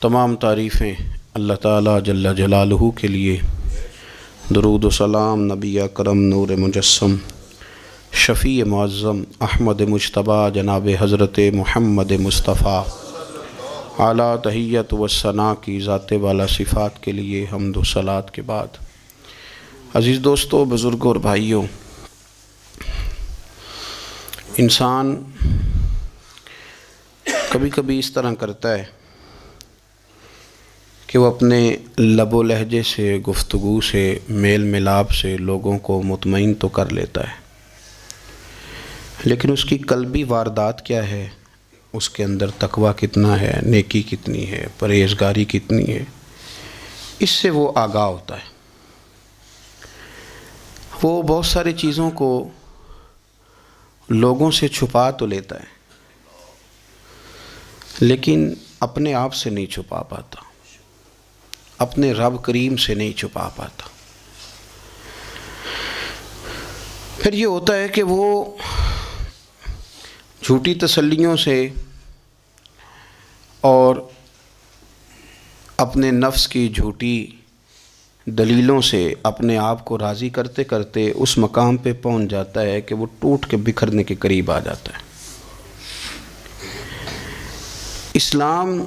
تمام تعریفیں اللہ تعالیٰ جل جلالہ کے لیے، درود و سلام نبی اکرم نور مجسم شفیع معظم احمد مجتبیٰ جناب حضرت محمد مصطفیٰ اعلیٰ تحیت و ثنا کی ذات والا صفات کے لیے حمد و صلات کے بعد، عزیز دوستو، بزرگوں اور بھائیوں، انسان کبھی کبھی اس طرح کرتا ہے کہ وہ اپنے لب و لہجے سے، گفتگو سے، میل ملاپ سے لوگوں کو مطمئن تو کر لیتا ہے، لیکن اس کی قلبی واردات کیا ہے، اس کے اندر تقویٰ کتنا ہے، نیکی کتنی ہے، پرہیزگاری کتنی ہے، اس سے وہ آگاہ ہوتا ہے۔ وہ بہت ساری چیزوں کو لوگوں سے چھپا تو لیتا ہے، لیکن اپنے آپ سے نہیں چھپا پاتا، اپنے رب کریم سے نہیں چھپا پاتا۔ پھر یہ ہوتا ہے کہ وہ جھوٹی تسلیوں سے اور اپنے نفس کی جھوٹی دلیلوں سے اپنے آپ کو راضی کرتے کرتے اس مقام پہ پہنچ جاتا ہے کہ وہ ٹوٹ کے بکھرنے کے قریب آ جاتا ہے۔ اسلام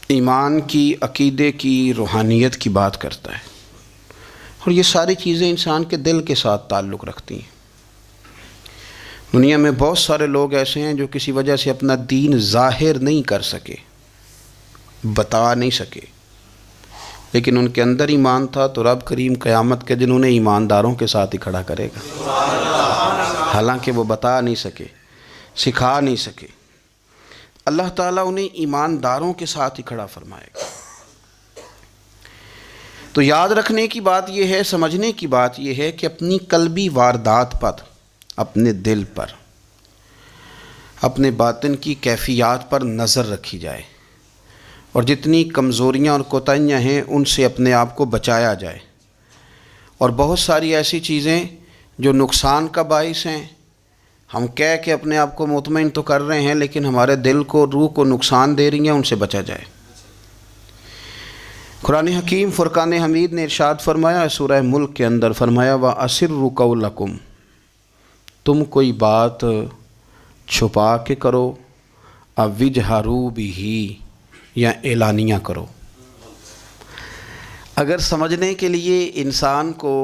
ایمان کی، عقیدے کی، روحانیت کی بات کرتا ہے، اور یہ ساری چیزیں انسان کے دل کے ساتھ تعلق رکھتی ہیں۔ دنیا میں بہت سارے لوگ ایسے ہیں جو کسی وجہ سے اپنا دین ظاہر نہیں کر سکے، بتا نہیں سکے، لیکن ان کے اندر ایمان تھا، تو رب کریم قیامت کے دن انہیں ایمانداروں کے ساتھ ہی کھڑا کرے گا، حالانکہ وہ بتا نہیں سکے، سکھا نہیں سکے۔ اللہ تعالیٰ انہیں ایمانداروں کے ساتھ ہی کھڑا فرمائے گا۔ تو یاد رکھنے کی بات یہ ہے، سمجھنے کی بات یہ ہے کہ اپنی قلبی واردات پر، اپنے دل پر، اپنے باطن کی کیفیات پر نظر رکھی جائے، اور جتنی کمزوریاں اور کوتاہیاں ہیں ان سے اپنے آپ کو بچایا جائے، اور بہت ساری ایسی چیزیں جو نقصان کا باعث ہیں، ہم کہہ کے اپنے آپ کو مطمئن تو کر رہے ہیں لیکن ہمارے دل کو، روح کو نقصان دے رہی ہیں، ان سے بچا جائے۔ قرآن حکیم فرقان حمید نے ارشاد فرمایا، سورہ ملک کے اندر فرمایا، وَأَسِرُّوا قَوْلَكُمْ، تم کوئی بات چھپا کے کرو، اَوْ اجْهَرُوا بِهِ، یا اعلانیہ کرو۔ اگر سمجھنے کے لیے انسان کو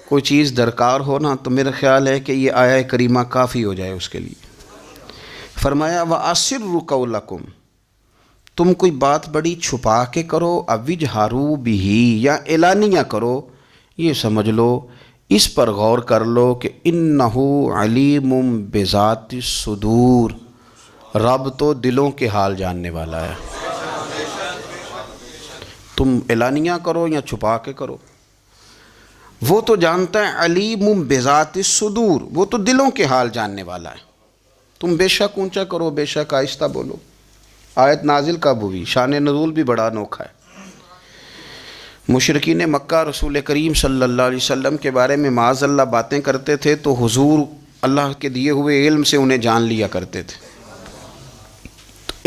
کوئی چیز درکار ہو نا، تو میرا خیال ہے کہ یہ آیہ کریمہ کافی ہو جائے اس کے لیے۔ فرمایا وَأَسِرُّوا قَوْلَكُمْ، تم کوئی بات بڑی چھپا کے کرو، اَوْ اجْهَرُوا بِهِ، یا اعلانیہ کرو، یہ سمجھ لو، اس پر غور کر لو کہ اِنَّهُ عَلِيمٌ بِذَاتِ الصُّدُورِ، رب تو دلوں کے حال جاننے والا ہے۔ تم اعلانیہ کرو یا چھپا کے کرو، وہ تو جانتا ہے، علیم بذات الصدور، وہ تو دلوں کے حال جاننے والا ہے۔ تم بے شک اونچا کرو، بے شک آہستہ بولو۔ آیت نازل کب ہوئی؟ شان نزول بھی بڑا انوکھا ہے۔ مشرکین مکہ رسول کریم صلی اللہ علیہ وسلم کے بارے میں معاذ اللہ باتیں کرتے تھے، تو حضور اللہ کے دیے ہوئے علم سے انہیں جان لیا کرتے تھے۔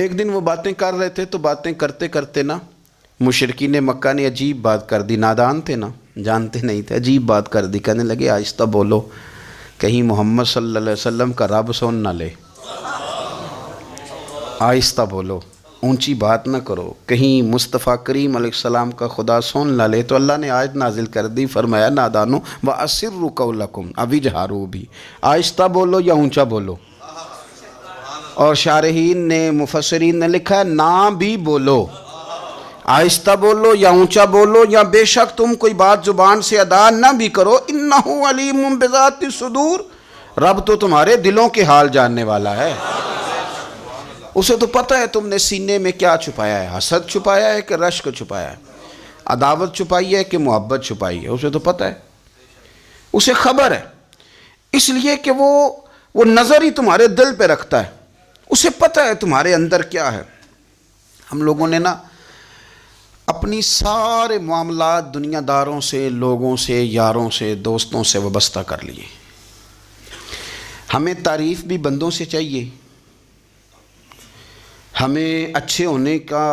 ایک دن وہ باتیں کر رہے تھے، تو باتیں کرتے کرتے نا مشرکین مکہ نے عجیب بات کر دی، نادان تھے نا، جانتے نہیں تھے، عجیب بات کر دی، کہنے لگے آہستہ بولو، کہیں محمد صلی اللہ علیہ وسلم کا رب سن نہ لے، آہستہ بولو، اونچی بات نہ کرو، کہیں مصطفیٰ کریم علیہ السلام کا خدا سن نہ لے۔ تو اللہ نے آیت نازل کر دی، فرمایا نادانو وَأَسِرُّوا قَوْلَكُمْ اَوْ اجْهَرُوا بِهِ، آہستہ بولو یا اونچا بولو۔ اور شارحین نے، مفسرین نے لکھا ہے نہ بھی بولو، آہستہ بولو یا اونچا بولو، یا بے شک تم کوئی بات زبان سے ادا نہ بھی کرو، اِنَّهُ عَلِيمٌ بِذَاتِ الصُّدُورِ، رب تو تمہارے دلوں کے حال جاننے والا ہے۔ اسے تو پتہ ہے تم نے سینے میں کیا چھپایا ہے، حسد چھپایا ہے کہ رشک چھپایا ہے، عداوت چھپائی ہے کہ محبت چھپائی ہے، اسے تو پتہ ہے، اسے خبر ہے، اس لیے کہ وہ نظر ہی تمہارے دل پہ رکھتا ہے، اسے پتہ ہے تمہارے اندر کیا ہے۔ ہم لوگوں نے نا اپنی سارے معاملات دنیا داروں سے، لوگوں سے، یاروں سے، دوستوں سے وابستہ کر لیے۔ ہمیں تعریف بھی بندوں سے چاہیے، ہمیں اچھے ہونے کا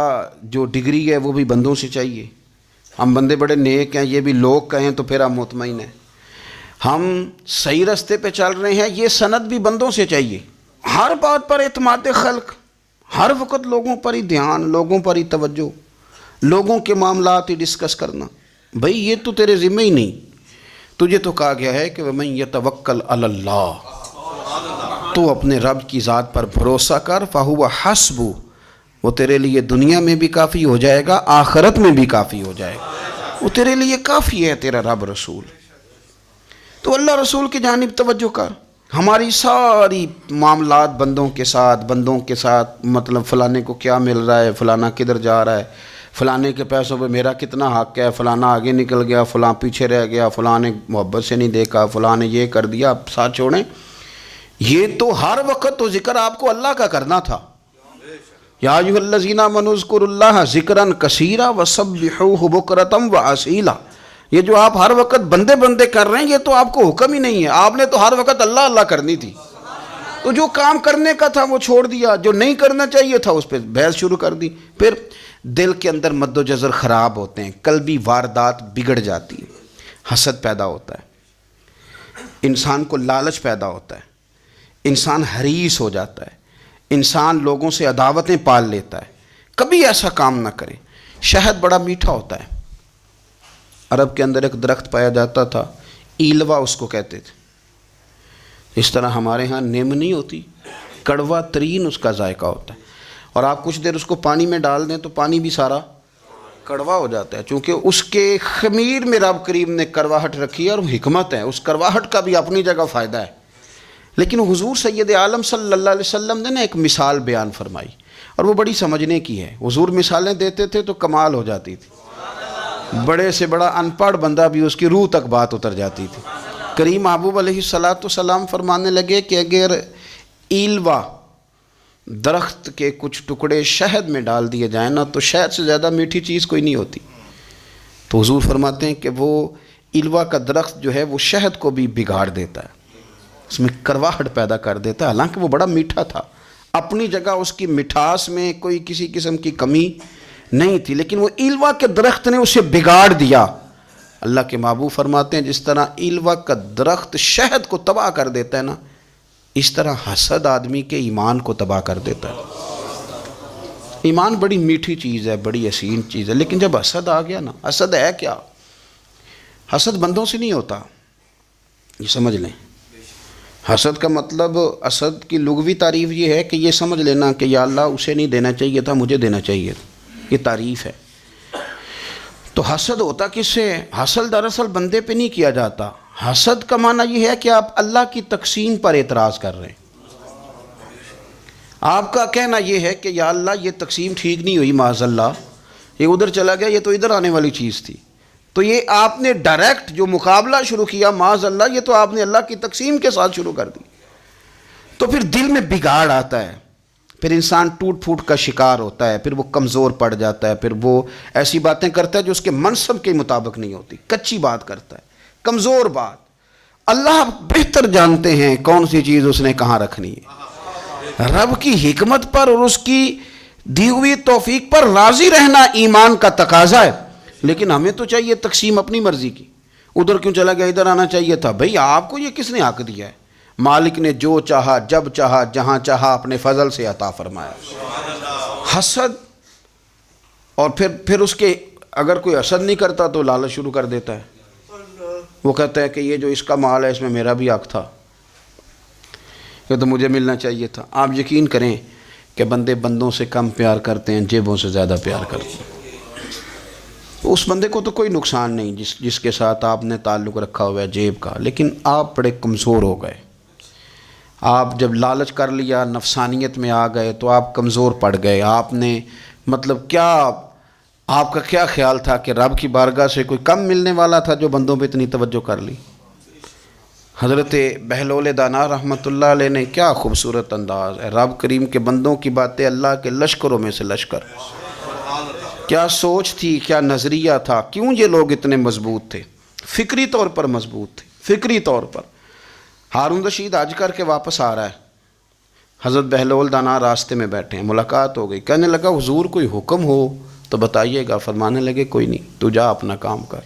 جو ڈگری ہے وہ بھی بندوں سے چاہیے. ہم بندے بڑے نیک ہیں، یہ بھی لوگ کہیں تو پھر ہم مطمئن ہیں. ہم صحیح راستے پہ چل رہے ہیں، یہ سند بھی بندوں سے چاہیے. ہر بات پر اعتماد خلق، ہر وقت لوگوں پر ہی دھیان، لوگوں پر ہی توجہ، لوگوں کے معاملات ہی ڈسکس کرنا. بھئی یہ تو تیرے ذمہ ہی نہیں. تجھے تو کہا گیا ہے کہ وَمَن يَتَوَكَّلْ عَلَى اللَّهِ، تو اپنے رب کی ذات پر بھروسہ کر، فَهُوَ حَسْبُ، وہ تیرے لیے دنیا میں بھی کافی ہو جائے گا، آخرت میں بھی کافی ہو جائے گا. وہ تیرے لیے کافی ہے تیرا رب رسول. تو اللہ رسول کی جانب توجہ کر. ہماری ساری معاملات بندوں کے ساتھ مطلب فلانے کو کیا مل رہا ہے، فلانا کدھر جا رہا ہے، فلانے کے پیسوں پہ میرا کتنا حق ہے، فلانا آگے نکل گیا، فلاں پیچھے رہ گیا، فلاں نے محبت سے نہیں دیکھا، فلاں نے یہ کر دیا. آپ ساتھ چھوڑیں. یہ تو ہر وقت تو ذکر آپ کو اللہ کا کرنا تھا. یا ایھا الذین آمنوا اذکروا اللہ ذکرا کثیرا وسبحوہ بکرۃ واسیلا. یہ جو آپ ہر وقت بندے کر رہے ہیں، یہ تو آپ کو حکم ہی نہیں ہے. آپ نے تو ہر وقت اللہ اللہ کرنی تھی. تو جو کام کرنے کا تھا وہ چھوڑ دیا، جو نہیں کرنا چاہیے تھا اس پہ بحث شروع کر دی. پھر دل کے اندر مد و جزر خراب ہوتے ہیں، قلبی واردات بگڑ جاتی ہیں، حسد پیدا ہوتا ہے، انسان کو لالچ پیدا ہوتا ہے، انسان حریص ہو جاتا ہے، انسان لوگوں سے عداوتیں پال لیتا ہے. کبھی ایسا کام نہ کریں. شہد بڑا میٹھا ہوتا ہے. عرب کے اندر ایک درخت پایا جاتا تھا، ایلوا اس کو کہتے تھے. اس طرح ہمارے ہاں نیم نہیں ہوتی، کڑوا ترین اس کا ذائقہ ہوتا ہے. اور آپ کچھ دیر اس کو پانی میں ڈال دیں تو پانی بھی سارا کڑوا ہو جاتا ہے، چونکہ اس کے خمیر میں رب کریم نے کرواہٹ رکھی ہے. اور حکمت ہے، اس کرواہٹ کا بھی اپنی جگہ فائدہ ہے. لیکن حضور سید عالم صلی اللہ علیہ وسلم نے نا ایک مثال بیان فرمائی، اور وہ بڑی سمجھنے کی ہے. حضور مثالیں دیتے تھے تو کمال ہو جاتی تھی. بڑے سے بڑا ان پڑھ بندہ بھی اس کی روح تک بات اتر جاتی تھی. کریم محبوب علیہ السلام فرمانے لگے کہ اگر ایلوا درخت کے کچھ ٹکڑے شہد میں ڈال دیے جائیں نا تو شہد سے زیادہ میٹھی چیز کوئی نہیں ہوتی. تو حضور فرماتے ہیں کہ وہ ایلوا کا درخت جو ہے وہ شہد کو بھی بگاڑ دیتا ہے، اس میں کرواہٹ پیدا کر دیتا ہے. حالانکہ وہ بڑا میٹھا تھا، اپنی جگہ اس کی مٹھاس میں کوئی کسی قسم کی کمی نہیں تھی، لیکن وہ ایلوا کے درخت نے اسے بگاڑ دیا. اللہ کے محبوب فرماتے ہیں جس طرح ایلوا کا درخت شہد کو تباہ کر دیتا ہے نا، اس طرح حسد آدمی کے ایمان کو تباہ کر دیتا ہے. ایمان بڑی میٹھی چیز ہے، بڑی حسین چیز ہے، لیکن جب حسد آ گیا نا، حسد ہے کیا؟ حسد بندوں سے نہیں ہوتا، یہ سمجھ لیں. حسد کا مطلب، حسد کی لغوی تعریف یہ ہے کہ یہ سمجھ لینا کہ یا اللہ اسے نہیں دینا چاہیے تھا، مجھے دینا چاہیے تھا. یہ تعریف ہے. تو حسد ہوتا کس سے؟ حسد دراصل بندے پہ نہیں کیا جاتا. حسد کا معنی یہ ہے کہ آپ اللہ کی تقسیم پر اعتراض کر رہے ہیں. آپ کا کہنا یہ ہے کہ یا اللہ یہ تقسیم ٹھیک نہیں ہوئی، معاذ اللہ یہ ادھر چلا گیا، یہ تو ادھر آنے والی چیز تھی. تو یہ آپ نے ڈائریکٹ جو مقابلہ شروع کیا، معاذ اللہ یہ تو آپ نے اللہ کی تقسیم کے ساتھ شروع کر دی. تو پھر دل میں بگاڑ آتا ہے، پھر انسان ٹوٹ پھوٹ کا شکار ہوتا ہے، پھر وہ کمزور پڑ جاتا ہے، پھر وہ ایسی باتیں کرتا ہے جو اس کے منصب کے مطابق نہیں ہوتی، کچی بات کرتا ہے، کمزور بات. اللہ بہتر جانتے ہیں کون سی چیز اس نے کہاں رکھنی ہے. رب کی حکمت پر اور اس کی دی ہوئی توفیق پر راضی رہنا ایمان کا تقاضا ہے. لیکن ہمیں تو چاہیے تقسیم اپنی مرضی کی. ادھر کیوں چلا گیا، ادھر آنا چاہیے تھا. بھئی آپ کو یہ کس نے حق دیا ہے؟ مالک نے جو چاہا، جب چاہا، جہاں چاہا اپنے فضل سے عطا فرمایا. حسد، اور پھر اس کے اگر کوئی حسد نہیں کرتا تو لالچ شروع کر دیتا ہے. وہ کہتا ہے کہ یہ جو اس کا مال ہے اس میں میرا بھی حق تھا، یہ تو مجھے ملنا چاہیے تھا. آپ یقین کریں کہ بندے بندوں سے کم پیار کرتے ہیں، جیبوں سے زیادہ پیار کرتے ہیں. اس بندے کو تو کوئی نقصان نہیں جس کے ساتھ آپ نے تعلق رکھا ہوا ہے جیب کا، لیکن آپ بڑے کمزور ہو گئے. آپ جب لالچ کر لیا، نفسانیت میں آ گئے تو آپ کمزور پڑ گئے. آپ نے مطلب کیا، آپ کا کیا خیال تھا کہ رب کی بارگاہ سے کوئی کم ملنے والا تھا جو بندوں پہ اتنی توجہ کر لی؟ حضرت بہلول دانا رحمۃ اللہ علیہ نے کیا خوبصورت انداز ہے. رب کریم کے بندوں کی باتیں اللہ کے لشکروں میں سے لشکر. کیا سوچ تھی، کیا نظریہ تھا، کیوں یہ لوگ اتنے مضبوط تھے، فکری طور پر مضبوط تھے. فکری طور پر ہارون رشید حج کر کے واپس آ رہا ہے، حضرت بہلول دانا راستے میں بیٹھے ہیں، ملاقات ہو گئی، کہنے لگا حضور کوئی حکم ہو تو بتائیے گا۔ فرمانے لگے کوئی نہیں، تو جا اپنا کام کر۔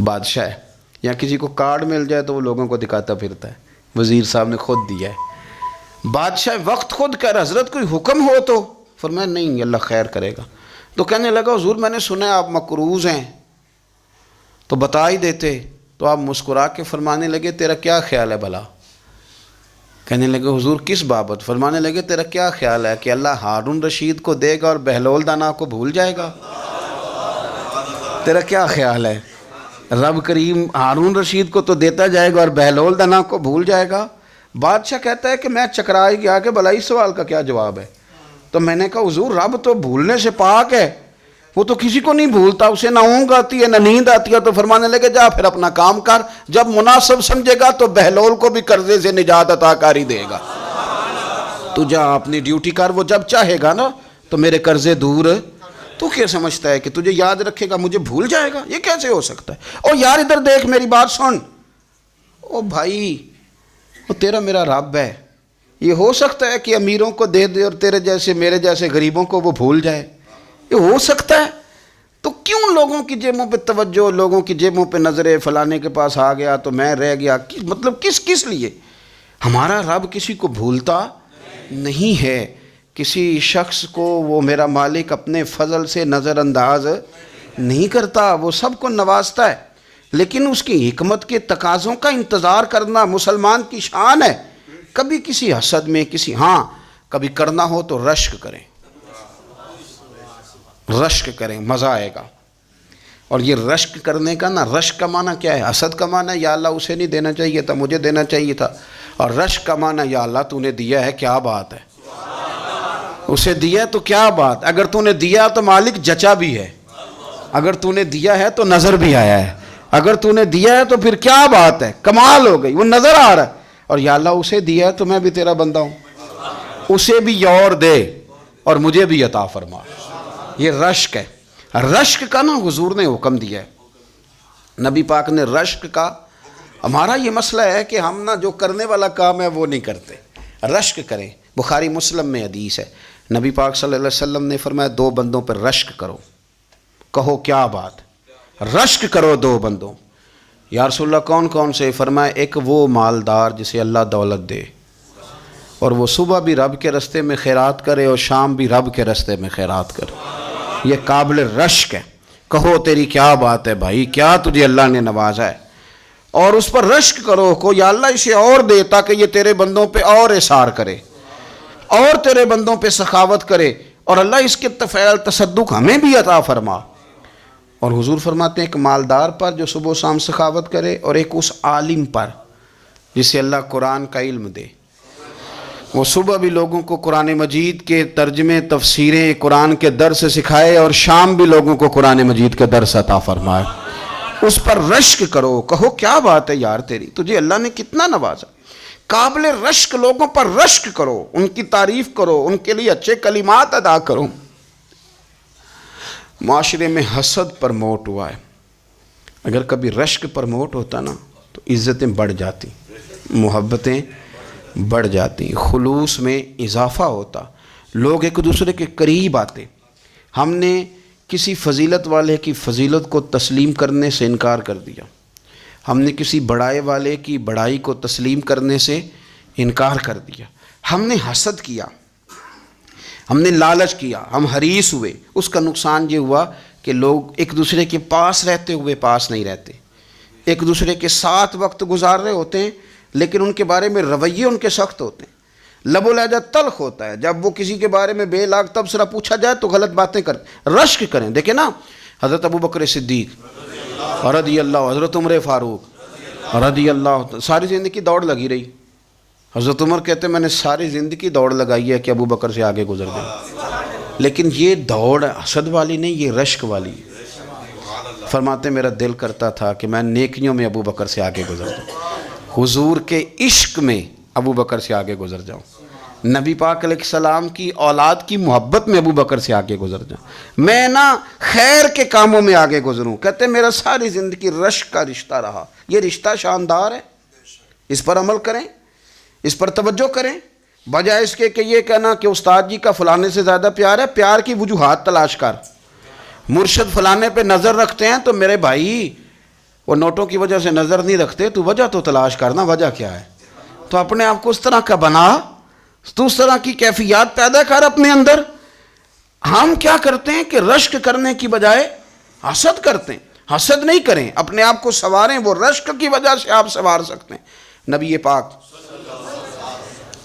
بادشاہ ہے، یا کسی کو کارڈ مل جائے تو وہ لوگوں کو دکھاتا پھرتا ہے، وزیر صاحب نے خود دیا ہے۔ بادشاہ وقت خود کہہ رہا حضرت کوئی حکم ہو تو؟ فرمایا نہیں، اللہ خیر کرے گا۔ تو کہنے لگا حضور میں نے سنا ہے آپ مقروض ہیں، تو بتا ہی دیتے۔ تو آپ مسکرا کے فرمانے لگے تیرا کیا خیال ہے بھلا؟ کہنے لگے حضور کس بابت؟ فرمانے لگے تیرا کیا خیال ہے کہ اللہ ہارون رشید کو دے گا اور بہلول دانا کو بھول جائے گا؟ تیرا کیا خیال ہے؟ رب کریم ہارون رشید کو تو دیتا جائے گا اور بہلول دانا کو بھول جائے گا؟ بادشاہ کہتا ہے کہ میں چکرا ہی گیا کہ بھلا اس سوال کا کیا جواب ہے؟ تو میں نے کہا حضور رب تو بھولنے سے پاک ہے، وہ تو کسی کو نہیں بھولتا، اسے نہ اونگ آتی ہے نہ نیند آتی ہے۔ تو فرمانے لگے جا پھر اپنا کام کر، جب مناسب سمجھے گا تو بہلول کو بھی قرضے سے نجات عطا کاری دے گا۔ تو جا اپنی ڈیوٹی کر، وہ جب چاہے گا نا تو میرے قرضے دور۔ تو کیا سمجھتا ہے کہ تجھے یاد رکھے گا مجھے بھول جائے گا؟ یہ کیسے ہو سکتا ہے؟ او یار ادھر دیکھ میری بات سن۔ او بھائی وہ تیرا میرا رب ہے، یہ ہو سکتا ہے کہ امیروں کو دے دے اور تیرے جیسے میرے جیسے غریبوں کو وہ بھول جائے؟ یہ ہو سکتا ہے؟ تو کیوں لوگوں کی جیبوں پہ توجہ، لوگوں کی جیبوں پہ نظریں، فلانے کے پاس آ گیا تو میں رہ گیا، مطلب کس لیے؟ ہمارا رب کسی کو بھولتا نہیں ہے، کسی شخص کو وہ میرا مالک اپنے فضل سے نظر انداز نہیں کرتا، وہ سب کو نوازتا ہے، لیکن اس کی حکمت کے تقاضوں کا انتظار کرنا مسلمان کی شان ہے۔ کبھی کسی حسد میں کبھی کرنا ہو تو رشک کریں، مزہ آئے گا۔ اور یہ رشک کرنے کا نا، رشک کا معنی کیا ہے؟ حسد کا معنی یا اللہ اسے نہیں دینا چاہیے تھا، مجھے دینا چاہیے تھا، اور رشک کا معنی یا اللہ تو نے دیا ہے، کیا بات ہے، اسے دیا تو کیا بات، اگر تو نے دیا تو مالک جچا بھی ہے، اگر تو نے دیا ہے تو نظر بھی آیا ہے، اگر تو نے دیا ہے تو پھر کیا بات ہے، کمال ہو گئی، وہ نظر آ رہا ہے۔ اور یا اللہ اسے دیا ہے تو میں بھی تیرا بندہ ہوں، اسے بھی اور دے اور مجھے بھی عطا فرما۔ یہ رشک ہے۔ رشک کا نا حضور نے حکم دیا ہے، نبی پاک نے رشک کا۔ ہمارا یہ مسئلہ ہے کہ ہم نا جو کرنے والا کام ہے وہ نہیں کرتے، رشک کریں۔ بخاری مسلم میں حدیث ہے، نبی پاک صلی اللہ علیہ وسلم نے فرمایا 2 بندوں پر رشک کرو۔ کہو کیا بات؟ رشک کرو 2 بندوں۔ یا رسول اللہ کون کون سے؟ فرمایا ایک وہ مالدار جسے اللہ دولت دے اور وہ صبح بھی رب کے رستے میں خیرات کرے اور شام بھی رب کے رستے میں خیرات کرے، یہ قابل رشک ہے۔ کہو تیری کیا بات ہے بھائی، کیا تجھے اللہ نے نوازا ہے، اور اس پر رشک کرو کو یا اللہ اسے اور دے تاکہ یہ تیرے بندوں پہ اور اثار کرے اور تیرے بندوں پہ سخاوت کرے، اور اللہ اس کے فعل تصدق ہمیں بھی عطا فرما۔ اور حضور فرماتے ہیں ایک مالدار پر جو صبح و شام سخاوت کرے، اور ایک اس عالم پر جسے اللہ قرآن کا علم دے، وہ صبح بھی لوگوں کو قرآن مجید کے ترجمے، تفسیریں، قرآن کے درس سکھائے، اور شام بھی لوگوں کو قرآن مجید کا درس عطا فرمائے۔ اس پر رشک کرو، کہو کیا بات ہے یار تیری، تجھے اللہ نے کتنا نوازا۔ قابل رشک لوگوں پر رشک کرو، ان کی تعریف کرو، ان کے لیے اچھے کلمات ادا کرو۔ معاشرے میں حسد پرموٹ ہوا ہے، اگر کبھی رشک پرموٹ ہوتا نا تو عزتیں بڑھ جاتی، محبتیں بڑھ جاتی، خلوص میں اضافہ ہوتا، لوگ ایک دوسرے کے قریب آتے۔ ہم نے کسی فضیلت والے کی فضیلت کو تسلیم کرنے سے انکار کر دیا، ہم نے کسی بڑائی والے کی بڑائی کو تسلیم کرنے سے انکار کر دیا، ہم نے حسد کیا، ہم نے لالچ کیا، ہم حریص ہوئے۔ اس کا نقصان یہ ہوا کہ لوگ ایک دوسرے کے پاس رہتے ہوئے پاس نہیں رہتے، ایک دوسرے کے ساتھ وقت گزار رہے ہوتے ہیں لیکن ان کے بارے میں رویے ان کے سخت ہوتے ہیں، لب و لہجہ تلخ ہوتا ہے، جب وہ کسی کے بارے میں بے لاگ تبصرہ پوچھا جائے تو غلط باتیں کریں۔ رشک کریں، دیکھیں نا حضرت ابو بکر صدیق رضی اللہ، حضرت عمر فاروق رضی اللہ، ساری زندگی دوڑ لگی رہی۔ حضرت عمر کہتے ہیں میں نے ساری زندگی دوڑ لگائی ہے کہ ابو بکر سے آگے گزر گئے، لیکن یہ دوڑ حسد والی نہیں، یہ رشک والی۔ فرماتے میرا دل کرتا تھا کہ میں نیکیوں میں ابو بکر سے آگے گزر جاؤں، حضور کے عشق میں ابو بکر سے آگے گزر جاؤں، نبی پاک علیہ السلام کی اولاد کی محبت میں ابو بکر سے آگے گزر جاؤں، میں نا خیر کے کاموں میں آگے گزروں۔ کہتے میرا ساری زندگی رشک کا رشتہ رہا، یہ رشتہ شاندار ہے، اس پر عمل کریں، اس پر توجہ کریں۔ بجائے اس کے کہ یہ کہنا کہ استاد جی کا فلانے سے زیادہ پیار ہے، پیار کی وجوہات تلاش کر. مرشد فلانے پہ نظر رکھتے ہیں تو میرے بھائی وہ نوٹوں کی وجہ سے نظر نہیں رکھتے، تو وجہ تو تلاش کرنا، وجہ کیا ہے. تو اپنے آپ کو اس طرح کا بنا، تو اس طرح کی کیفیات پیدا کر اپنے اندر. ہم کیا کرتے ہیں کہ رشک کرنے کی بجائے حسد کرتے ہیں. حسد نہیں کریں، اپنے آپ کو سنواریں، وہ رشک کی وجہ سے آپ سنوار سکتے ہیں. نبی پاک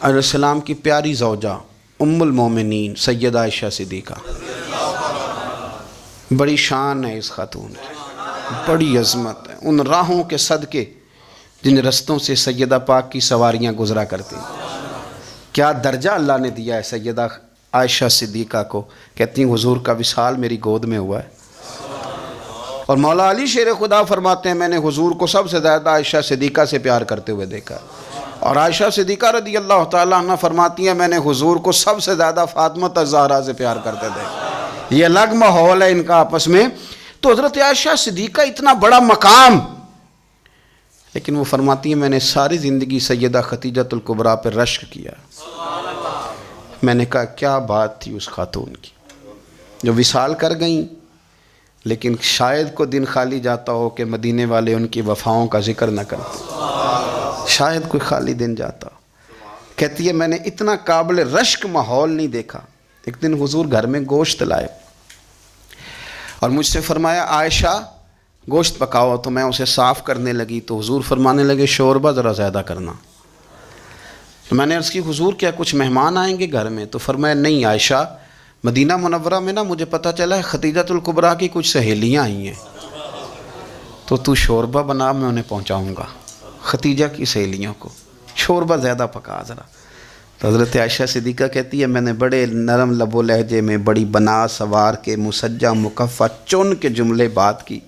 علیہ السلام کی پیاری زوجہ ام المومنین سیدہ عائشہ صدیقہ، بڑی شان ہے اس خاتون کی، بڑی عظمت ہے ان راہوں کے صدقے جن رستوں سے سیدہ پاک کی سواریاں گزرا کرتی ہیں. کیا درجہ اللہ نے دیا ہے سیدہ عائشہ صدیقہ کو. کہتی ہیں حضور کا وصال میری گود میں ہوا ہے. اور مولا علی شیر خدا فرماتے ہیں میں نے حضور کو سب سے زیادہ عائشہ صدیقہ سے پیار کرتے ہوئے دیکھا. اور عائشہ صدیقہ رضی اللہ تعالیٰ عنہ فرماتی ہیں میں نے حضور کو سب سے زیادہ فاطمہ الزہرا سے پیار کرتے دیکھا. یہ الگ ماحول ہے ان کا آپس میں. تو حضرت عائشہ صدیقہ اتنا بڑا مقام، لیکن وہ فرماتی ہیں میں نے ساری زندگی سیدہ خدیجۃ الکبریٰ پر رشک کیا. میں نے کہا کیا بات تھی اس خاتون کی جو وصال کر گئیں، لیکن شاید کو دن خالی جاتا ہو کہ مدینے والے ان کی وفاؤں کا ذکر نہ کرتے. شاید کوئی خالی دن جاتا. کہتی ہے میں نے اتنا قابل رشک ماحول نہیں دیکھا. ایک دن حضور گھر میں گوشت لائے اور مجھ سے فرمایا عائشہ گوشت پکاؤ. تو میں اسے صاف کرنے لگی تو حضور فرمانے لگے شوربہ ذرا زیادہ کرنا. تو میں نے عرض کی حضور کیا کچھ مہمان آئیں گے گھر میں؟ تو فرمایا نہیں عائشہ، مدینہ منورہ میں نا مجھے پتہ چلا ہے خدیجۃ الکبریٰ کی کچھ سہیلیاں آئی ہیں، تو شوربہ بنا، میں انہیں پہنچاؤں گا. خدیجہ کی سہیلیوں کو شوربہ زیادہ پکا ذرا. تو حضرت عائشہ صدیقہ کہتی ہے میں نے بڑے نرم لب و لہجے میں بڑی بنا سوار کے مسجع مکفّع چن کے جملے بات کی.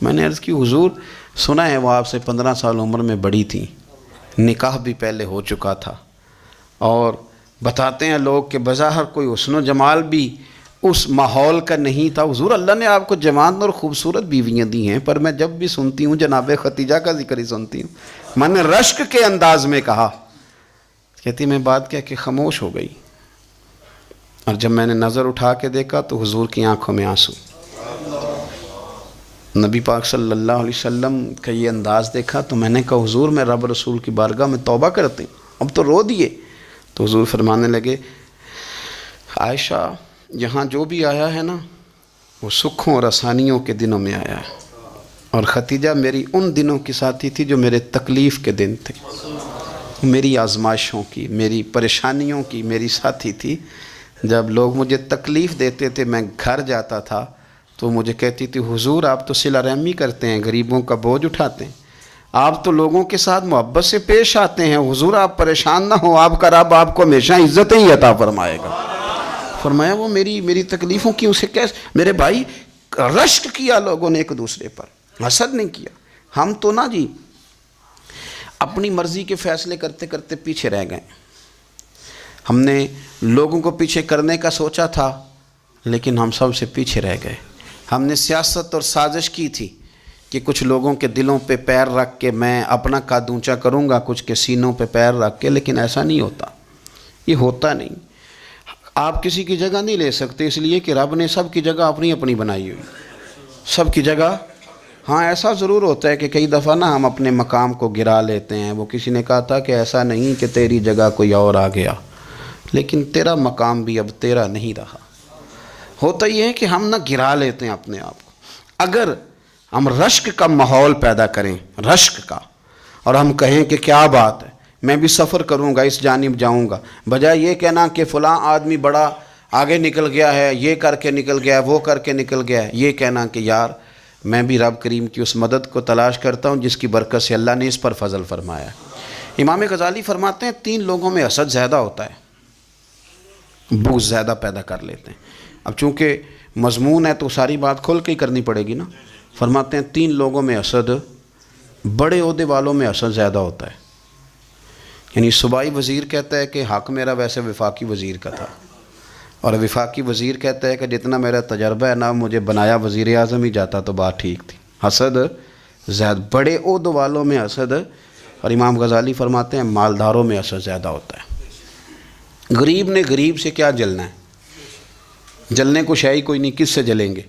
میں نے عرض کی حضور سنا ہے وہ آپ سے 15 سال عمر میں بڑی تھیں، نکاح بھی پہلے ہو چکا تھا، اور بتاتے ہیں لوگ کہ بظاہر کوئی حسن و جمال بھی اس ماحول کا نہیں تھا. حضور اللہ نے آپ کو جوان اور خوبصورت بیویاں دی ہیں، پر میں جب بھی سنتی ہوں جناب خدیجہ کا ذکر ہی سنتی ہوں. میں نے رشک کے انداز میں کہا. کہتی میں بات کہہ کے خاموش ہو گئی، اور جب میں نے نظر اٹھا کے دیکھا تو حضور کی آنکھوں میں آنسو. نبی پاک صلی اللہ علیہ وسلم کا یہ انداز دیکھا تو میں نے کہا حضور میں رب رسول کی بارگاہ میں توبہ کرتے ہیں، اب تو رو دیے. تو حضور فرمانے لگے عائشہ یہاں جو بھی آیا ہے نا وہ سکھوں اور آسانیوں کے دنوں میں آیا ہے، اور خدیجہ میری ان دنوں کی ساتھی تھی جو میرے تکلیف کے دن تھے، میری آزمائشوں کی، میری پریشانیوں کی میری ساتھی تھی. جب لوگ مجھے تکلیف دیتے تھے میں گھر جاتا تھا تو مجھے کہتی تھی حضور آپ تو صلہ رحمی کرتے ہیں، غریبوں کا بوجھ اٹھاتے ہیں، آپ تو لوگوں کے ساتھ محبت سے پیش آتے ہیں، حضور آپ پریشان نہ ہو، آپ کا رب آپ کو ہمیشہ عزتیں ہی عطا فرمائے گا. فرمایا وہ میری تکلیفوں کی اسے کیسے. میرے بھائی رشک کیا لوگوں نے ایک دوسرے پر، حسد نہیں کیا. ہم تو نا جی اپنی مرضی کے فیصلے کرتے کرتے پیچھے رہ گئے. ہم نے لوگوں کو پیچھے کرنے کا سوچا تھا لیکن ہم سب سے پیچھے رہ گئے. ہم نے سیاست اور سازش کی تھی کہ کچھ لوگوں کے دلوں پہ پیر رکھ کے میں اپنا قد اونچا کروں گا، کچھ کے سینوں پہ پیر رکھ کے، لیکن ایسا نہیں ہوتا، یہ ہوتا نہیں. آپ کسی کی جگہ نہیں لے سکتے اس لیے کہ رب نے سب کی جگہ اپنی اپنی بنائی ہوئی، سب کی جگہ. ہاں ایسا ضرور ہوتا ہے کہ کئی دفعہ نا ہم اپنے مقام کو گرا لیتے ہیں. وہ کسی نے کہا تھا کہ ایسا نہیں کہ تیری جگہ کوئی اور آ گیا، لیکن تیرا مقام بھی اب تیرا نہیں رہا. ہوتا یہ ہے کہ ہم نہ گرا لیتے ہیں اپنے آپ کو. اگر ہم رشک کا ماحول پیدا کریں، رشک کا، اور ہم کہیں کہ کیا بات ہے میں بھی سفر کروں گا، اس جانب جاؤں گا، بجائے یہ کہنا کہ فلاں آدمی بڑا آگے نکل گیا ہے، یہ کر کے نکل گیا ہے، وہ کر کے نکل گیا ہے، یہ کہنا کہ یار میں بھی رب کریم کی اس مدد کو تلاش کرتا ہوں جس کی برکت سے اللہ نے اس پر فضل فرمایا ہے. امام غزالی فرماتے ہیں 3 لوگوں میں حسد زیادہ ہوتا ہے، بغض زیادہ پیدا کر لیتے ہیں. اب چونکہ مضمون ہے تو ساری بات کھول کے ہی کرنی پڑے گی نا. فرماتے ہیں 3 لوگوں میں حسد، بڑے عہدے والوں میں حسد زیادہ ہوتا ہے. یعنی صوبائی وزیر کہتا ہے کہ حق میرا ویسے وفاقی وزیر کا تھا، اور وفاقی وزیر کہتا ہے کہ جتنا میرا تجربہ ہے نا مجھے بنایا وزیر اعظم ہی جاتا تو بات ٹھیک تھی. حسد زیادہ، بڑے عہدوں والوں میں حسد. اور امام غزالی فرماتے ہیں مالداروں میں حسد زیادہ ہوتا ہے. غریب نے غریب سے کیا جلنا ہے؟ جلنے کو شے ہی کوئی نہیں، کس سے جلیں گے؟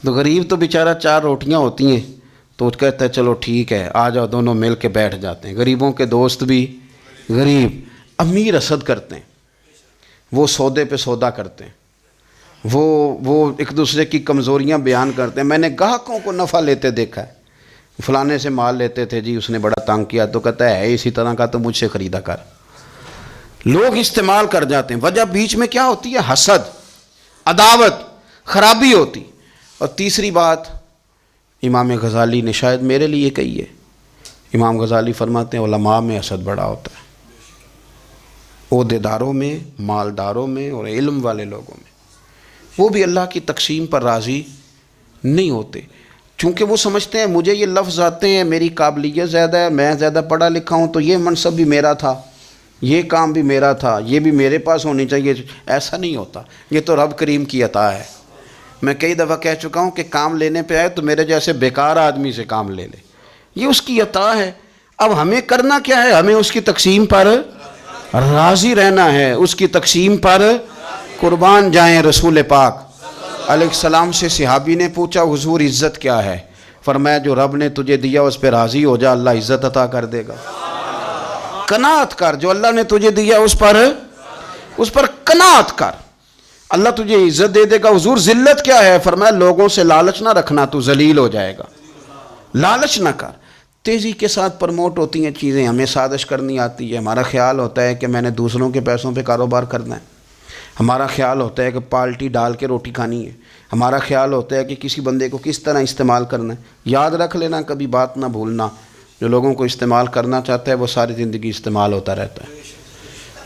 تو غریب تو بیچارہ 4 روٹیاں ہوتی ہیں تو وہ کہتا ہے چلو ٹھیک ہے آ جاؤ، دونوں مل کے بیٹھ جاتے ہیں۔ غریبوں کے دوست بھی غریب، امیر حسد کرتے ہیں، وہ سودے پہ سودا کرتے ہیں، وہ ایک دوسرے کی کمزوریاں بیان کرتے ہیں۔ میں نے گاہکوں کو نفع لیتے دیکھا ہے، فلانے سے مال لیتے تھے جی، اس نے بڑا تنگ کیا، تو کہتا ہے اسی طرح کا تو مجھ سے خریدا کر۔ لوگ استعمال کر جاتے ہیں، وجہ بیچ میں کیا ہوتی ہے؟ حسد، عداوت، خرابی ہوتی۔ اور تیسری بات امام غزالی نے شاید میرے لیے کہی ہے، امام غزالی فرماتے ہیں علماء میں حسد بڑا ہوتا ہے، عہدیداروں میں، مالداروں میں اور علم والے لوگوں میں۔ وہ بھی اللہ کی تقسیم پر راضی نہیں ہوتے، چونکہ وہ سمجھتے ہیں مجھے یہ لفظ آتے ہیں، میری قابلیت زیادہ ہے، میں زیادہ پڑھا لکھا ہوں، تو یہ منصب بھی میرا تھا، یہ کام بھی میرا تھا، یہ بھی میرے پاس ہونی چاہیے۔ ایسا نہیں ہوتا، یہ تو رب کریم کی عطا ہے۔ میں کئی دفعہ کہہ چکا ہوں کہ کام لینے پہ آئے تو میرے جیسے بیکار آدمی سے کام لے لے، یہ اس کی عطا ہے۔ اب ہمیں کرنا کیا ہے؟ ہمیں اس کی تقسیم پر راضی رہنا ہے، اس کی تقسیم پر قربان جائیں۔ رسول پاک علیہ السلام سے صحابی نے پوچھا حضور عزت کیا ہے؟ فرمایا جو رب نے تجھے دیا اس پہ راضی ہو جا، اللہ عزت عطا کر دے گا۔ قناعت کر، جو اللہ نے تجھے دیا اس پر قناعت کر، اللہ تجھے عزت دے دے گا۔ حضور ذلت کیا ہے؟ فرمایا لوگوں سے لالچ نہ رکھنا، تو ذلیل ہو جائے گا، لالچ نہ کر۔ تیزی کے ساتھ پروموٹ ہوتی ہیں چیزیں، ہمیں سازش کرنی آتی ہے، ہمارا خیال ہوتا ہے کہ میں نے دوسروں کے پیسوں پہ کاروبار کرنا ہے، ہمارا خیال ہوتا ہے کہ پالٹی ڈال کے روٹی کھانی ہے، ہمارا خیال ہوتا ہے کہ کسی بندے کو کس طرح استعمال کرنا ہے۔ یاد رکھ لینا، کبھی بات نہ بھولنا، جو لوگوں کو استعمال کرنا چاہتا ہے وہ ساری زندگی استعمال ہوتا رہتا ہے۔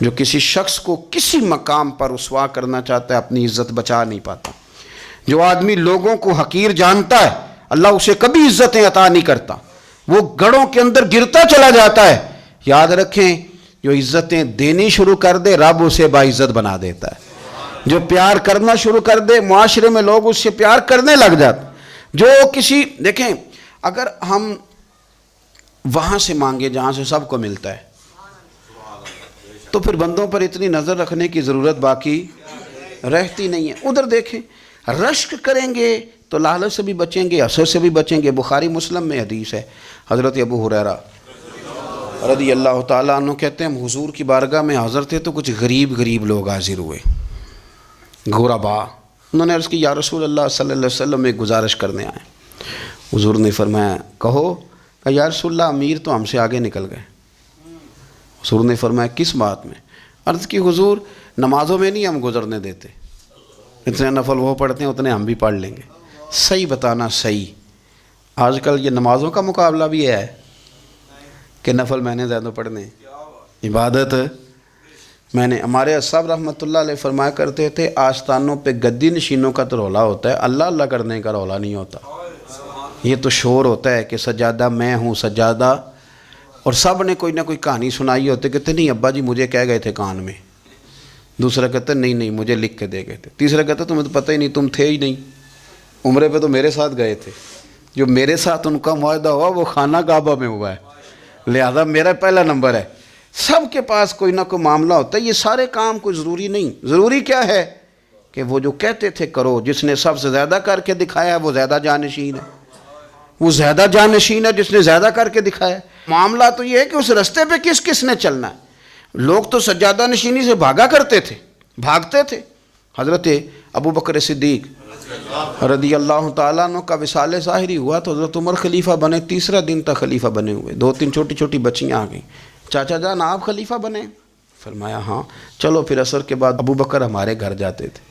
جو کسی شخص کو کسی مقام پر رسوا کرنا چاہتا ہے اپنی عزت بچا نہیں پاتا۔ جو آدمی لوگوں کو حقیر جانتا ہے اللہ اسے کبھی عزتیں عطا نہیں کرتا، وہ گڑھوں کے اندر گرتا چلا جاتا ہے۔ یاد رکھیں جو عزتیں دینی شروع کر دے رب اسے باعزت بنا دیتا ہے، جو پیار کرنا شروع کر دے معاشرے میں لوگ اس سے پیار کرنے لگ جاتے۔ جو کسی دیکھیں اگر ہم وہاں سے مانگے جہاں سے سب کو ملتا ہے تو پھر بندوں پر اتنی نظر رکھنے کی ضرورت باقی رہتی نہیں ہے۔ ادھر دیکھیں رشک کریں گے تو لالچ سے بھی بچیں گے، حسد سے بھی بچیں گے۔ بخاری مسلم میں حدیث ہے، حضرت ابو ہریرہ رضی اللہ تعالیٰ عنہ کہتے ہیں ہم حضور کی بارگاہ میں حاضر تھے تو کچھ غریب لوگ حاضر ہوئے، غربا۔ انہوں نے عرض کی یا رسول اللہ صلی اللہ علیہ وسلم ایک گزارش کرنے آئے۔ حضور نے فرمایا کہو۔ کہ یا رسول اللہ امیر تو ہم سے آگے نکل گئے۔ حضور نے فرمایا کس بات میں؟ عرض کی حضور نمازوں میں نہیں ہم گزرنے دیتے، اتنے نفل وہ پڑھتے ہیں اتنے ہم بھی پڑھ لیں گے۔ صحیح بتانا صحیح، آج کل یہ نمازوں کا مقابلہ بھی ہے کہ نفل میں نے زیادہ پڑھنے، عبادت میں نے۔ ہمارے صاحب رحمۃ اللہ علیہ فرمایا کرتے تھے آستانوں پہ گدی نشینوں کا تو رولا ہوتا ہے، اللہ اللہ کرنے کا رولا نہیں ہوتا۔ یہ تو شور ہوتا ہے کہ سجادہ میں ہوں سجادہ، اور سب نے کوئی نہ کوئی کہانی سنائی ہوتی، کہتے نہیں ابا جی مجھے کہہ گئے تھے کان میں، دوسرا کہتا نہیں مجھے لکھ کے دے گئے تھے، تیسرا کہتا تمہیں تو پتہ ہی نہیں، تم تھے ہی نہیں، عمرے پہ تو میرے ساتھ گئے تھے۔ جو میرے ساتھ ان کا معاہدہ ہوا وہ خانہ کعبہ میں ہوا ہے، لہذا میرا پہلا نمبر ہے۔ سب کے پاس کوئی نہ کوئی معاملہ ہوتا ہے، یہ سارے کام کوئی ضروری نہیں۔ ضروری کیا ہے کہ وہ جو کہتے تھے کرو، جس نے سب سے زیادہ کر کے دکھایا وہ زیادہ جانشین ہے، وہ زیادہ جانشین ہے جس نے زیادہ کر کے دکھایا۔ معاملہ تو یہ ہے کہ اس رستے پہ کس نے چلنا ہے۔ لوگ تو سجادہ نشینی سے بھاگا کرتے تھے، بھاگتے تھے۔ حضرت ابو بکر صدیق رضی اللہ تعالیٰ عنہ کا وصال ظاہری ہوا تو حضرت عمر خلیفہ بنے، تیسرا دن تک خلیفہ بنے ہوئے، 2-3 چھوٹی بچیاں آ گئیں، چاچا جان آپ خلیفہ بنے؟ فرمایا ہاں۔ چلو پھر عصر کے بعد ابو بکر ہمارے گھر جاتے تھے۔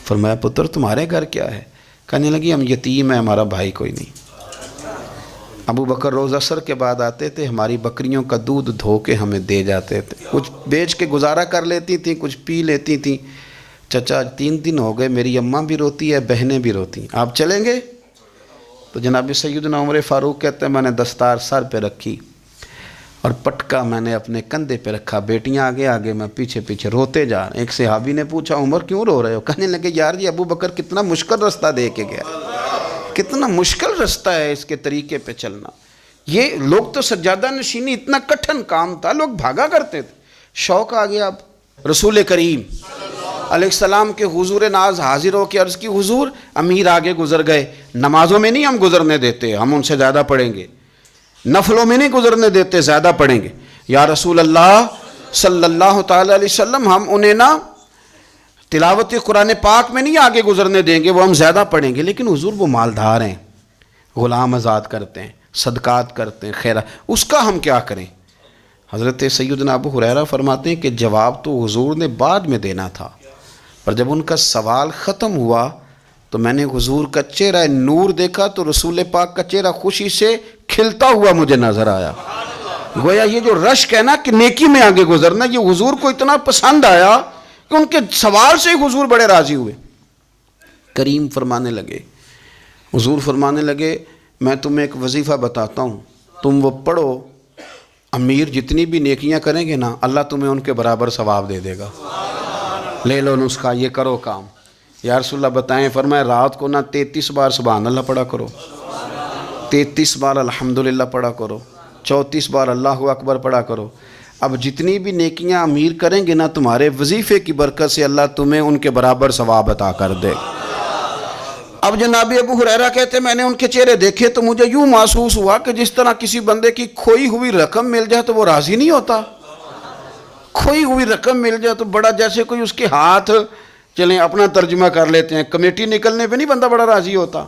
فرمایا پتر تمہارے گھر کیا ہے؟ کہنے لگی ہم یتیم ہیں، ہمارا بھائی کوئی نہیں۔ ابو بکر روز عصر کے بعد آتے تھے، ہماری بکریوں کا دودھ دھو کے ہمیں دے جاتے تھے، کچھ بیچ کے گزارا کر لیتی تھیں، کچھ پی لیتی تھیں۔ چچا 3 دن ہو گئے، میری اماں بھی روتی ہے، بہنیں بھی روتی ہیں، آپ چلیں گے؟ تو جناب سیدنا عمر فاروق کہتے ہیں میں نے دستار سر پہ رکھی اور پٹکا میں نے اپنے کندھے پہ رکھا، بیٹیاں آگے میں پیچھے روتے جا رہے ہیں۔ ایک صحابی نے پوچھا عمر کیوں رو رہے ہو؟ کہنے لگے یار یہ ابو بکر کتنا مشکل رستہ دے کے گیا، کتنا مشکل رستہ ہے اس کے طریقے پہ چلنا۔ یہ لوگ تو سجادہ نشینی اتنا کٹھن کام تھا، لوگ بھاگا کرتے تھے۔ شوق آ گیا، اب رسول کریم علیہ السلام کے حضور ناز حاضر ہو کے عرض کی حضور امیر آگے گزر گئے، نمازوں میں نہیں ہم گزرنے دیتے، ہم ان سے زیادہ پڑھیں گے، نفلوں میں نہیں گزرنے دیتے، زیادہ پڑھیں گے۔ یا رسول اللہ صلی اللہ تعالی علیہ وسلم ہم انہیں نا تلاوت قرآن پاک میں نہیں آگے گزرنے دیں گے، وہ ہم زیادہ پڑھیں گے، لیکن حضور وہ مالدار ہیں، غلام آزاد کرتے ہیں، صدقات کرتے ہیں، خیرات، اس کا ہم کیا کریں؟ حضرت سیدنا ابو ہریرہ فرماتے ہیں کہ جواب تو حضور نے بعد میں دینا تھا، پر جب ان کا سوال ختم ہوا تو میں نے حضور کا چہرہ نور دیکھا تو رسول پاک کا چہرہ خوشی سے کھلتا ہوا مجھے نظر آیا۔ گویا یہ جو رشک ہے نا کہ نیکی میں آگے گزرنا، یہ حضور کو اتنا پسند آیا کہ ان کے سوال سے حضور بڑے راضی ہوئے۔ کریم فرمانے لگے، حضور فرمانے لگے میں تمہیں ایک وظیفہ بتاتا ہوں، تم وہ پڑھو، امیر جتنی بھی نیکیاں کریں گے نا اللہ تمہیں ان کے برابر ثواب دے دے گا، لے لو نسخہ، یہ کرو کام۔ یا رسول اللہ بتائیں، فرمائے رات کو نا 33 بار سبحان اللہ پڑھا کرو، 33 بار الحمدللہ پڑھا کرو، 34 بار اللہ اکبر پڑھا کرو۔ اب جتنی بھی نیکیاں امیر کریں گے نا تمہارے وظیفے کی برکت سے اللہ تمہیں ان کے برابر ثواب عطا کر دے۔ اب جناب ابو ہریرہ کہتے میں نے ان کے چہرے دیکھے تو مجھے یوں محسوس ہوا کہ جس طرح کسی بندے کی کھوئی ہوئی رقم مل جائے تو وہ راضی نہیں ہوتا، کھوئی ہوئی رقم مل جائے تو بڑا جیسے کوئی اس کے ہاتھ، چلیں اپنا ترجمہ کر لیتے ہیں، کمیٹی نکلنے پہ نہیں بندہ بڑا راضی ہوتا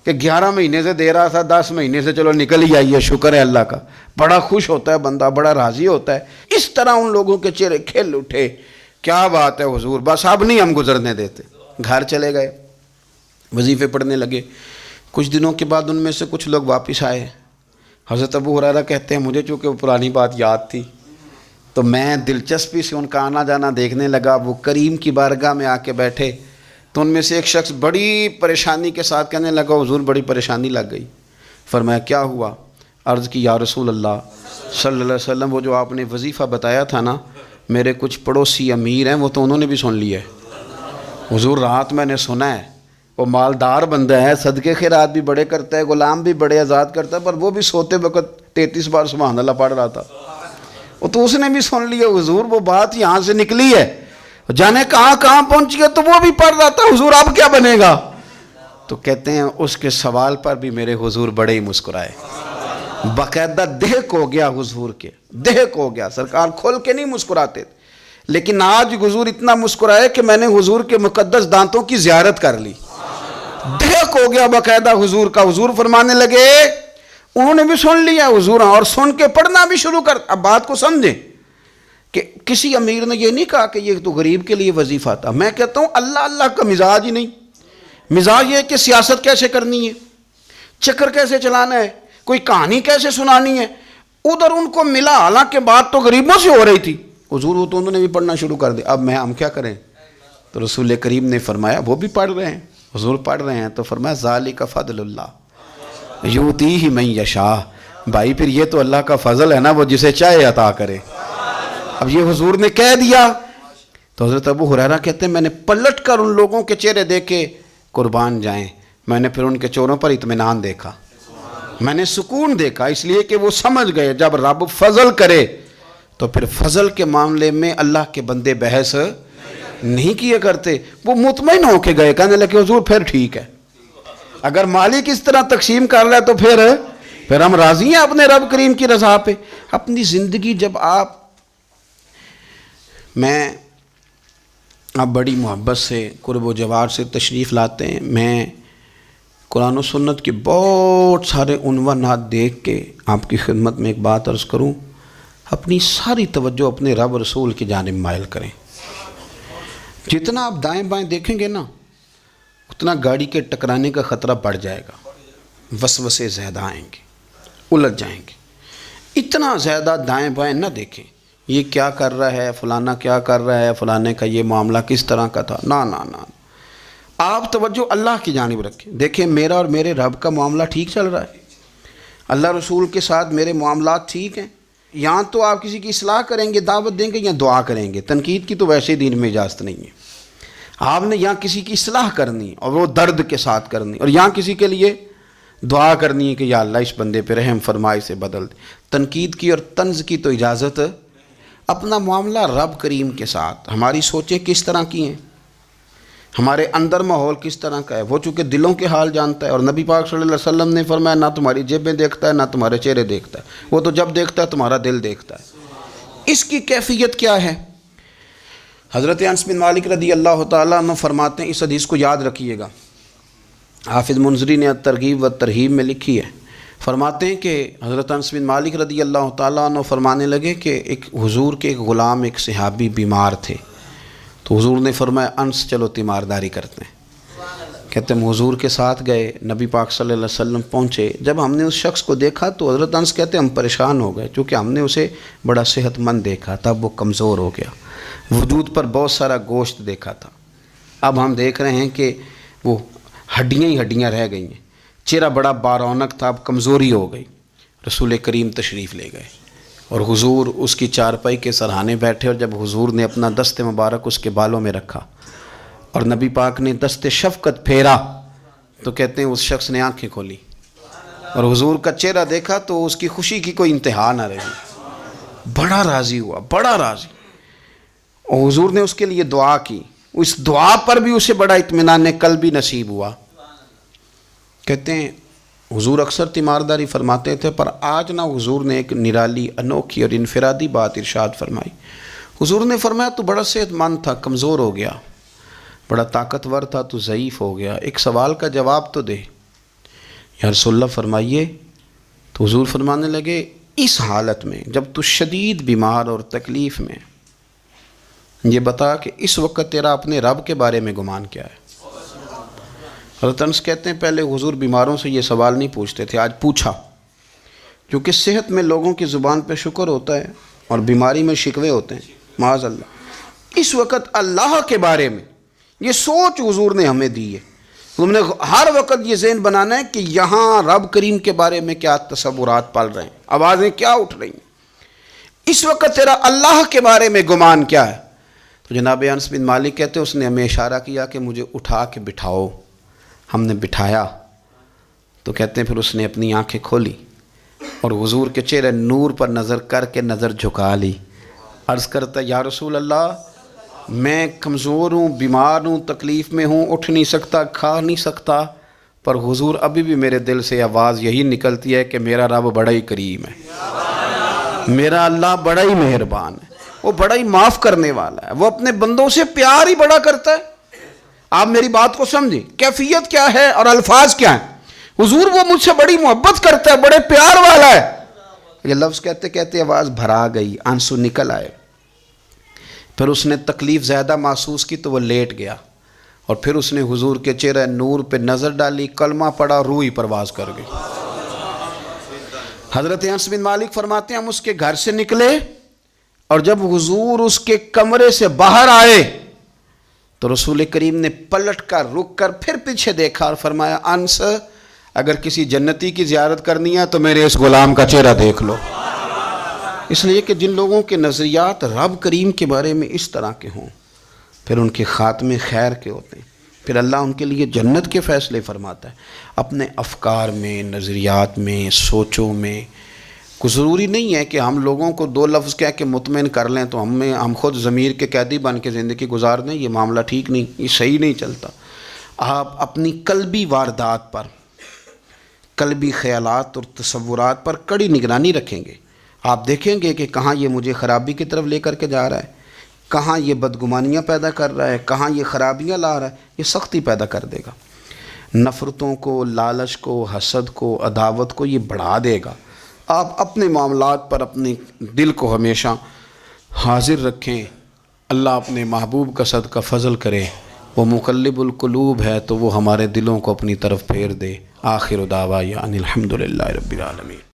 کہ 11 مہینے سے دے رہا تھا، 10 مہینے سے چلو نکل ہی آئی ہے، شکر ہے اللہ کا، بڑا خوش ہوتا ہے بندہ، بڑا راضی ہوتا ہے۔ اس طرح ان لوگوں کے چہرے کھل اٹھے، کیا بات ہے حضور، بس اب نہیں ہم گزرنے دیتے۔ گھر چلے گئے، وظیفے پڑھنے لگے۔ کچھ دنوں کے بعد ان میں سے کچھ لوگ واپس آئے۔ حضرت ابو ہریرہ کہتے ہیں مجھے چونکہ وہ پرانی بات یاد تھی تو میں دلچسپی سے ان کا آنا جانا دیکھنے لگا۔ وہ کریم کی بارگاہ میں آ کے بیٹھے تو ان میں سے ایک شخص بڑی پریشانی کے ساتھ کہنے لگا حضور بڑی پریشانی لگ گئی۔ فرمایا کیا ہوا؟ عرض کی یا رسول اللہ صلی اللہ علیہ وسلم وہ جو آپ نے وظیفہ بتایا تھا نا، میرے کچھ پڑوسی امیر ہیں وہ تو انہوں نے بھی سن لیا ہے حضور، رات میں نے سنا ہے وہ مالدار بندہ ہے، صدقے خیرات بھی بڑے کرتا ہے، غلام بھی بڑے آزاد کرتا ہے، پر وہ بھی سوتے وقت 33 بار سبحان اللہ پڑھ رہا تھا، وہ تو اس نے بھی سن لیا حضور، وہ بات یہاں سے نکلی ہے، جانے کہاں کہاں پہنچ گیا تو وہ بھی پڑھ رہا تھا حضور، اب کیا بنے گا؟ تو کہتے ہیں اس کے سوال پر بھی میرے حضور بڑے ہی مسکرائے، باقاعدہ دہک ہو گیا حضور کے، دہک ہو گیا، سرکار کھول کے نہیں مسکراتے تھے، لیکن آج حضور اتنا مسکرائے کہ میں نے حضور کے مقدس دانتوں کی زیارت کر لی، دہک ہو گیا باقاعدہ حضور کا۔ حضور فرمانے لگے انہوں نے بھی سن لیا حضور، اور سن کے پڑھنا بھی شروع کر۔ اب بات کو سمجھیں کہ کسی امیر نے یہ نہیں کہا کہ یہ تو غریب کے لیے وظیفہ تھا، میں کہتا ہوں اللہ اللہ کا مزاج ہی نہیں، مزاج یہ ہے کہ سیاست کیسے کرنی ہے، چکر کیسے چلانا ہے، کوئی کہانی کیسے سنانی ہے، ادھر ان کو ملا، حالانکہ بات تو غریبوں سے ہو رہی تھی، حضور وہ تو انہوں نے بھی پڑھنا شروع کر دیا۔ اب ہم کیا کریں؟ تو رسول کریم نے فرمایا وہ بھی پڑھ رہے ہیں، حضور پڑھ رہے ہیں، تو فرمایا ذالک فضل اللہ یؤتیہ من یشاء، بھائی پھر یہ تو اللہ کا فضل ہے نا، وہ جسے چاہے عطا کرے۔ اب یہ حضور نے کہہ دیا تو حضرت ابو ہریرہ کہتے ہیں میں نے پلٹ کر ان لوگوں کے چہرے دیکھے، قربان جائیں، میں نے پھر ان کے چہروں پر اطمینان دیکھا، میں نے سکون دیکھا، اس لیے کہ وہ سمجھ گئے جب رب فضل کرے تو پھر فضل کے معاملے میں اللہ کے بندے بحث نہیں کیے کرتے، وہ مطمئن ہو کے گئے، کہنے لگے حضور پھر ٹھیک ہے، اگر مالک اس طرح تقسیم کر رہا ہے تو پھر ہم راضی ہیں اپنے رب کریم کی رضا پہ۔ اپنی زندگی جب آپ بڑی محبت سے قرب و جوار سے تشریف لاتے ہیں، میں قرآن و سنت کے بہت سارے عنوانات دیکھ کے آپ کی خدمت میں ایک بات عرض کروں، اپنی ساری توجہ اپنے رب رسول کی جانب مائل کریں۔ جتنا آپ دائیں بائیں دیکھیں گے نا اتنا گاڑی کے ٹکرانے کا خطرہ بڑھ جائے گا، وسوسے زیادہ آئیں گے، الجھ جائیں گے۔ اتنا زیادہ دائیں بائیں نہ دیکھیں، یہ کیا کر رہا ہے، فلانا کیا کر رہا ہے، فلانے کا یہ معاملہ کس طرح کا تھا، نہ نہ نہ، آپ توجہ اللہ کی جانب رکھیں۔ دیکھیں میرا اور میرے رب کا معاملہ ٹھیک چل رہا ہے، اللہ رسول کے ساتھ میرے معاملات ٹھیک ہیں، یہاں تو آپ کسی کی اصلاح کریں گے، دعوت دیں گے یا دعا کریں گے، تنقید کی تو ویسے دین میں اجازت نہیں ہے، آپ نے یہاں کسی کی اصلاح کرنی اور وہ درد کے ساتھ کرنی، اور یہاں کسی کے لیے دعا کرنی ہے کہ یا اللہ اس بندے پہ رحم فرمائی سے بدل دے۔ تنقید کی اور طنز کی تو اجازت، اپنا معاملہ رب کریم کے ساتھ، ہماری سوچیں کس طرح کی ہیں، ہمارے اندر ماحول کس طرح کا ہے، وہ چونکہ دلوں کے حال جانتا ہے. اور نبی پاک صلی اللہ علیہ وسلم نے فرمایا نہ تمہاری جیبیں دیکھتا ہے نہ تمہارے چہرے دیکھتا ہے، وہ تو جب دیکھتا ہے تمہارا دل دیکھتا ہے. اس کی کیفیت کیا ہے؟ حضرت انس بن مالک رضی اللہ تعالیٰ عنہ فرماتے ہیں، اس حدیث کو یاد رکھیے گا، حافظ منذری نے ترغیب و ترہیب میں لکھی ہے. فرماتے ہیں کہ حضرت انس بن مالک رضی اللہ تعالیٰ عنہ فرمانے لگے کہ ایک حضور کے ایک غلام، ایک صحابی بیمار تھے. تو حضور نے فرمایا انس چلو تیمارداری کرتے ہیں. کہتے ہیں حضور کے ساتھ گئے، نبی پاک صلی اللہ علیہ وسلم پہنچے. جب ہم نے اس شخص کو دیکھا تو حضرت انس کہتے ہیں ہم پریشان ہو گئے، چونکہ ہم نے اسے بڑا صحت مند دیکھا تھا، وہ کمزور ہو گیا، وجود پر بہت سارا گوشت دیکھا تھا. اب ہم دیکھ رہے ہیں کہ وہ ہڈیاں ہی ہڈیاں رہ گئی ہیں، چہرہ بڑا بارونق تھا، اب کمزوری ہو گئی. رسول کریم تشریف لے گئے اور حضور اس کی چارپائی کے سرہانے بیٹھے، اور جب حضور نے اپنا دست مبارک اس کے بالوں میں رکھا اور نبی پاک نے دست شفقت پھیرا تو کہتے ہیں اس شخص نے آنکھیں کھولی اور حضور کا چہرہ دیکھا تو اس کی خوشی کی کوئی انتہا نہ رہی، بڑا راضی ہوا، بڑا راضی. اور حضور نے اس کے لیے دعا کی، اس دعا پر بھی اسے بڑا اطمینان قلبی نصیب ہوا. کہتے ہیں حضور اکثر تیمارداری فرماتے تھے، پر آج نہ حضور نے ایک نرالی، انوکھی اور انفرادی بات ارشاد فرمائی. حضور نے فرمایا تو بڑا صحت مند تھا، کمزور ہو گیا، بڑا طاقتور تھا تو ضعیف ہو گیا، ایک سوال کا جواب تو دے. یا رسول اللہ فرمائیے. تو حضور فرمانے لگے اس حالت میں جب تو شدید بیمار اور تکلیف میں، یہ بتا کہ اس وقت تیرا اپنے رب کے بارے میں گمان کیا ہے. حضرت انس کہتے ہیں پہلے حضور بیماروں سے یہ سوال نہیں پوچھتے تھے، آج پوچھا، کیونکہ صحت میں لوگوں کی زبان پہ شکر ہوتا ہے اور بیماری میں شکوے ہوتے ہیں، معاذ اللہ. اس وقت اللہ کے بارے میں یہ سوچ حضور نے ہمیں دی ہے. تم نے ہر وقت یہ ذہن بنانا ہے کہ یہاں رب کریم کے بارے میں کیا تصورات پل رہے ہیں، آوازیں کیا اٹھ رہی ہیں، اس وقت تیرا اللہ کے بارے میں گمان کیا ہے. تو جناب انس بن مالک کہتے ہیں اس نے ہمیں اشارہ کیا کہ مجھے اٹھا کے بٹھاؤ. ہم نے بٹھایا تو کہتے ہیں پھر اس نے اپنی آنکھیں کھولی اور حضور کے چہرے نور پر نظر کر کے نظر جھکا لی. عرض کرتا یا رسول اللہ میں کمزور ہوں، بیمار ہوں، تکلیف میں ہوں، اٹھ نہیں سکتا، کھا نہیں سکتا، پر حضور ابھی بھی میرے دل سے آواز یہی نکلتی ہے کہ میرا رب بڑا ہی کریم ہے، میرا اللہ بڑا ہی مہربان ہے، وہ بڑا ہی معاف کرنے والا ہے، وہ اپنے بندوں سے پیار ہی بڑا کرتا ہے. آپ میری بات کو سمجھیں، کیفیت کیا ہے اور الفاظ کیا ہیں. حضور وہ مجھ سے بڑی محبت کرتا ہے، بڑے پیار والا ہے. یہ لفظ کہتے کہتے آواز بھرا گئی، آنسو نکل آئے. پھر اس نے تکلیف زیادہ محسوس کی تو وہ لیٹ گیا اور پھر اس نے حضور کے چہرے نور پہ نظر ڈالی، کلمہ پڑھا، روح ہی پرواز کر گئی. حضرت انس بن مالک فرماتے ہیں ہم اس کے گھر سے نکلے اور جب حضور اس کے کمرے سے باہر آئے تو رسول کریم نے پلٹ کر رک کر پھر پیچھے دیکھا اور فرمایا انس اگر کسی جنتی کی زیارت کرنی ہے تو میرے اس غلام کا چہرہ دیکھ لو. اس لیے کہ جن لوگوں کے نظریات رب کریم کے بارے میں اس طرح کے ہوں پھر ان کے خاتمے خیر کے ہوتے ہیں، پھر اللہ ان کے لیے جنت کے فیصلے فرماتا ہے. اپنے افکار میں، نظریات میں، سوچوں میں کوئی ضروری نہیں ہے کہ ہم لوگوں کو دو لفظ کہہ کے مطمئن کر لیں تو ہم خود ضمیر کے قیدی بن کے زندگی گزار دیں. یہ معاملہ ٹھیک نہیں، یہ صحیح نہیں چلتا. آپ اپنی قلبی واردات پر، قلبی خیالات اور تصورات پر کڑی نگرانی رکھیں گے. آپ دیکھیں گے کہ کہاں یہ مجھے خرابی کی طرف لے کر کے جا رہا ہے، کہاں یہ بدگمانیاں پیدا کر رہا ہے، کہاں یہ خرابیاں لا رہا ہے. یہ سختی پیدا کر دے گا، نفرتوں کو، لالچ کو، حسد کو، عداوت کو یہ بڑھا دے گا. آپ اپنے معاملات پر اپنے دل کو ہمیشہ حاضر رکھیں. اللہ اپنے محبوب کا صدقہ فضل کرے، وہ مقلب القلوب ہے تو وہ ہمارے دلوں کو اپنی طرف پھیر دے. آخر دعوانا ان الحمدللہ رب العالمین.